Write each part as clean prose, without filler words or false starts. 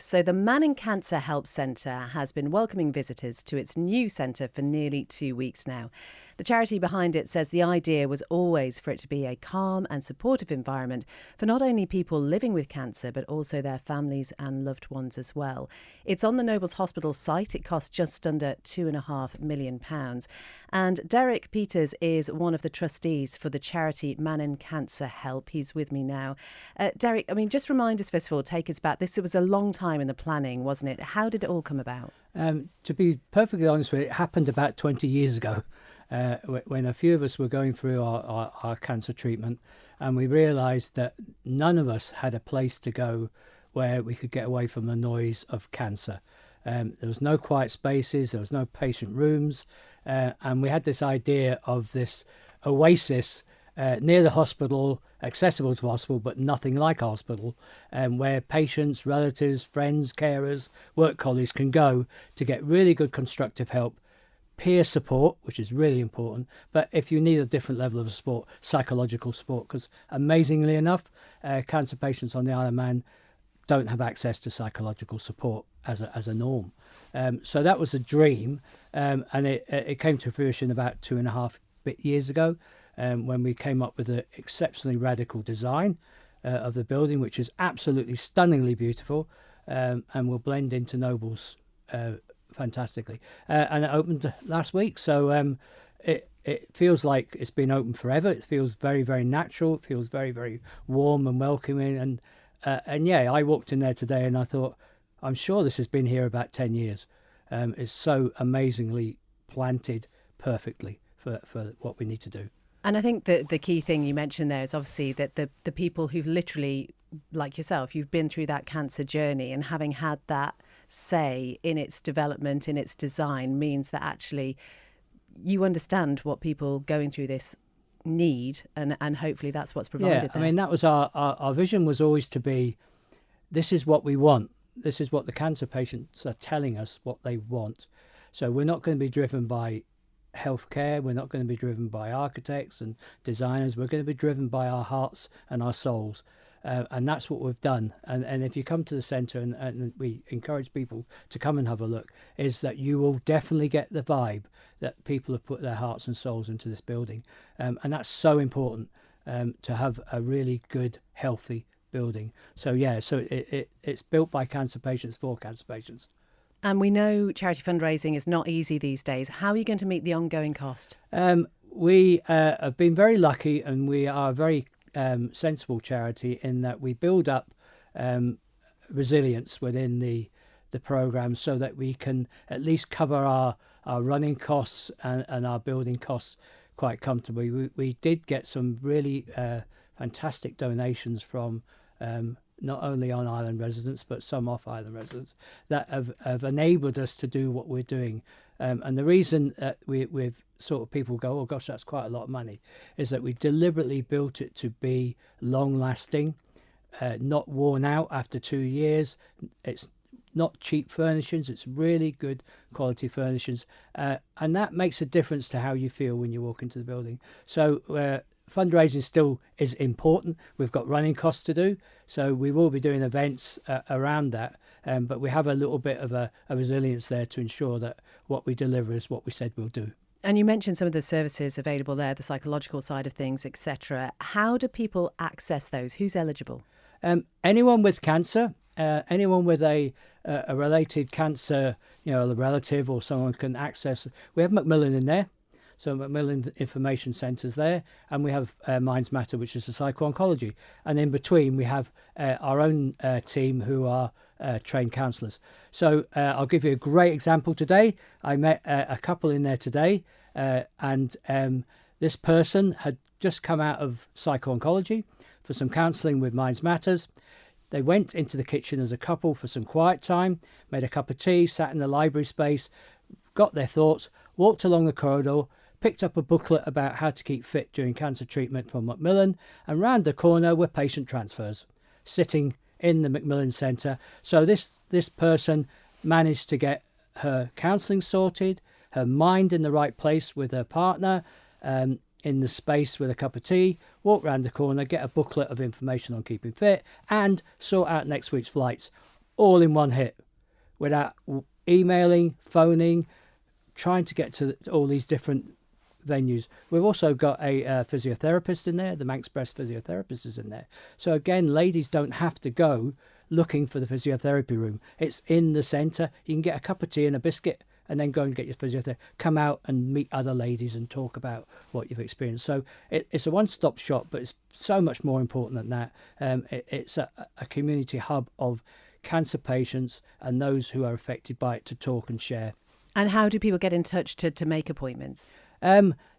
So the Mannin Cancer Help Centre has been welcoming visitors to its new centre for nearly 2 weeks now. The charity behind it says the idea was always for it to be a calm and supportive environment for not only people living with cancer, but also their families and loved ones as well. It's on the Nobles Hospital site. It costs just under £2.5 million. And Derek Peters is one of the trustees for the charity Mannin Cancer Help. He's with me now. Derek, just remind us, first of all, take us back. This was a long time in the planning, wasn't it? How did it all come about? To be perfectly honest with you, it happened about 20 years ago. When a few of us were going through our cancer treatment, and we realised that none of us had a place to go where we could get away from the noise of cancer. There was no quiet spaces, there was no patient rooms, and we had this idea of this oasis near the hospital, accessible to the hospital, but nothing like a hospital, where patients, relatives, friends, carers, work colleagues can go to get really good constructive help, peer support, which is really important, but if you need a different level of support, psychological support, because amazingly enough, cancer patients on the Isle of Man don't have access to psychological support as a norm. So that was a dream, and it came to fruition about 2.5 years ago, when we came up with an exceptionally radical design of the building, which is absolutely stunningly beautiful, and will blend into Nobles fantastically, and it opened last week. So it feels like it's been open forever. It feels very, very natural. It feels very, very warm and welcoming. And yeah, I walked in there today and I thought, I'm sure this has been here about 10 years. It's so amazingly planted perfectly for what we need to do. And I think that the key thing you mentioned there is obviously that the people who've literally, like yourself, you've been through that cancer journey, and having had that say in its development, in its design, means that actually you understand what people going through this need, and hopefully that's what's provided there. That was our vision, was always to be, this is what we want. This is what the cancer patients are telling us what they want. So we're not going to be driven by healthcare, we're not going to be driven by architects and designers, we're going to be driven by our hearts and our souls. And that's what we've done. And if you come to the centre, and we encourage people to come and have a look, is that you will definitely get the vibe that people have put their hearts and souls into this building. And that's so important, to have a really good, healthy building. So it's built by cancer patients for cancer patients. And we know charity fundraising is not easy these days. How are you going to meet the ongoing cost? We have been very lucky, and we are very sensible charity in that we build up resilience within the programme, so that we can at least cover our running costs and our building costs quite comfortably. We did get some really fantastic donations from not only on-island residents, but some off-island residents that have enabled us to do what we're doing. And the reason that we've sort of people go, oh gosh, that's quite a lot of money, is that we deliberately built it to be long-lasting, not worn out after 2 years. It's not cheap furnishings, it's really good quality furnishings. And that makes a difference to how you feel when you walk into the building. So fundraising still is important. We've got running costs to do, so we will be doing events around that, but we have a little bit of a resilience there to ensure that what we deliver is what we said we'll do. And you mentioned some of the services available there, the psychological side of things, etc. How do people access those? Who's eligible? Anyone with cancer, anyone with a related cancer, a relative or someone can access. We have Macmillan in there. So Macmillan Information Centre's there, and we have Minds Matter, which is the psycho-oncology. And in between, we have our own team who are trained counsellors. So I'll give you a great example today. I met a couple in there today, and this person had just come out of psycho-oncology for some counselling with Minds Matters. They went into the kitchen as a couple for some quiet time, made a cup of tea, sat in the library space, got their thoughts, walked along the corridor, picked up a booklet about how to keep fit during cancer treatment from Macmillan, and round the corner were patient transfers sitting in the Macmillan Centre. So this person managed to get her counselling sorted, her mind in the right place with her partner, in the space with a cup of tea, walk round the corner, get a booklet of information on keeping fit, and sort out next week's flights, all in one hit without emailing, phoning, trying to get to all these different venues. We've also got a physiotherapist in there. The Manx Breast physiotherapist is in there. So again, ladies don't have to go looking for the physiotherapy room. It's in the centre. You can get a cup of tea and a biscuit and then go and get your physiotherapy. Come out and meet other ladies and talk about what you've experienced. So it's a one-stop shop, but it's so much more important than that. It's a community hub of cancer patients and those who are affected by it to talk and share. And how do people get in touch to make appointments?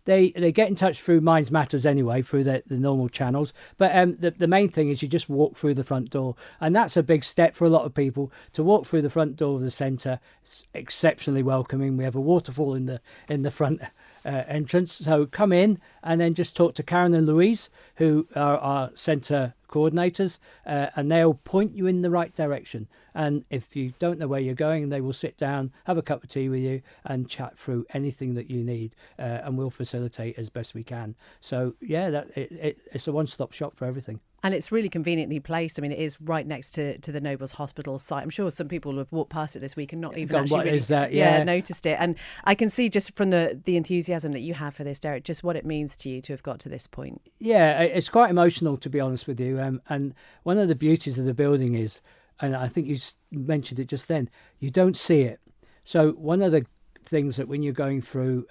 They get in touch through Minds Matters anyway, through the normal channels. But the main thing is you just walk through the front door. And that's a big step for a lot of people, to walk through the front door of the centre. It's exceptionally welcoming. We have a waterfall in the front entrance. So come in and then just talk to Karen and Louise, who are our centre coordinators, and they'll point you in the right direction. And if you don't know where you're going, they will sit down, have a cup of tea with you and chat through anything that you need, and we'll facilitate as best we can. So yeah, it's a one-stop shop for everything. And it's really conveniently placed. I mean, it is right next to the Nobles Hospital site. I'm sure some people have walked past it this week and not even actually really noticed it. And I can see just from the enthusiasm that you have for this, Derek, just what it means to you to have got to this point. Yeah, it's quite emotional, to be honest with you. And one of the beauties of the building is, and I think you mentioned it just then, you don't see it. So one of the things that when you're going through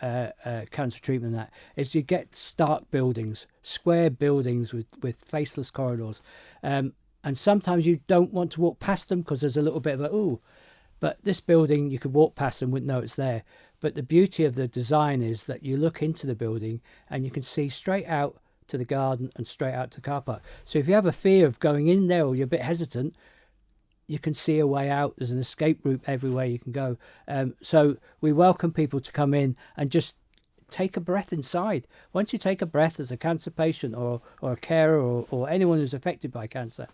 cancer treatment and that is you get stark buildings, square buildings with faceless corridors, and sometimes you don't want to walk past them because there's a little bit of a but this building you could walk past and wouldn't know it's there. But the beauty of the design is that you look into the building and you can see straight out to the garden and straight out to the car park. So if you have a fear of going in there or you're a bit hesitant, you can see a way out. There's an escape route everywhere you can go. So we welcome people to come in and just take a breath inside. Once you take a breath as a cancer patient or a carer or anyone who's affected by cancer,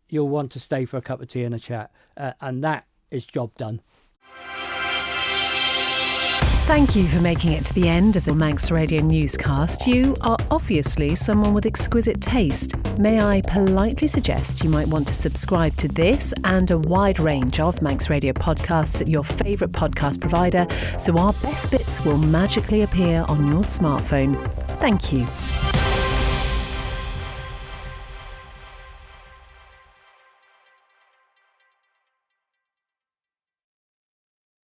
you'll want to stay for a cup of tea and a chat. And that is job done. Thank you for making it to the end of the Manx Radio newscast. You are obviously someone with exquisite taste. May I politely suggest you might want to subscribe to this and a wide range of Manx Radio podcasts at your favourite podcast provider, so our best bits will magically appear on your smartphone. Thank you.